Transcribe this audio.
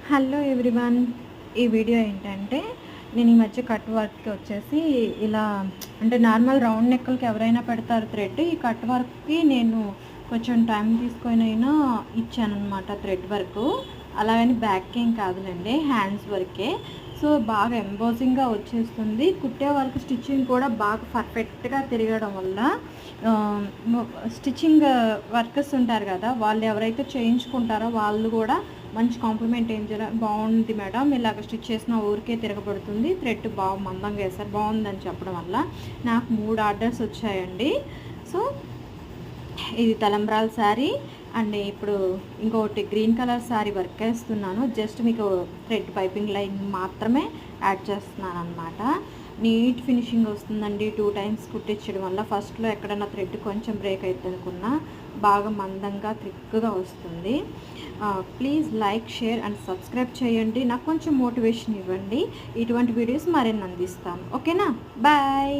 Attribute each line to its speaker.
Speaker 1: Hello everyone. ఈ video ఏంటంటే నేను ఈ మధ్య కట్ వర్క్కి వచ్చేసి ఇలా అంటే నార్మల్ రౌండ్ నెక్కలకి ఎవరైనా పెడతారు థ్రెడ్. ఈ కట్ వర్క్కి నేను కొంచెం టైం తీసుకొని అయినా ఇచ్చానమాట థ్రెడ్ వర్క్. అలాగని బ్యాక్ ఏం కాదులేండి, హ్యాండ్స్ వర్కే. సో బాగా ఎంబోజింగ్గా వచ్చేస్తుంది. కుట్టే వరకు స్టిచ్చింగ్ కూడా బాగా పర్ఫెక్ట్గా తిరగడం వల్ల స్టిచ్చింగ్ వర్కర్స్ ఉంటారు కదా, వాళ్ళు ఎవరైతే చేయించుకుంటారో వాళ్ళు కూడా మంచి కాంప్లిమెంట్ ఏం చేయాలి, బాగుంది మేడం ఇలాగ స్టిచ్ చేసిన ఊరికే తిరగబడుతుంది, థ్రెడ్ బాగా మందంగా వేస్తారు బాగుందని చెప్పడం వల్ల నాకు 3 ఆర్డర్స్ వచ్చాయండి. సో ఇది తలంబ్రాల శారీ అండ్ ఇప్పుడు ఇంకొకటి గ్రీన్ కలర్ శారీ వర్క్ వేస్తున్నాను. జస్ట్ మీకు థ్రెడ్ పైపింగ్ లైన్ మాత్రమే యాడ్ చేస్తున్నాను అనమాట. నీట్ ఫినిషింగ్ వస్తుందండి 2 టైమ్స్ కుట్టించడం వల్ల. ఫస్ట్లో ఎక్కడన్నా థ్రెడ్ కొంచెం బ్రేక్ అవుతుంది అనుకున్నా బాగా మందంగా థిక్గా వస్తుంది. Please like, share and subscribe చేయండి. నాకు కొంచెం మోటివేషన్ ఇవ్వండి. ఇటువంటి వీడియోస్ మరిన్ని అందిస్తాను. ఓకేనా? బాయ్.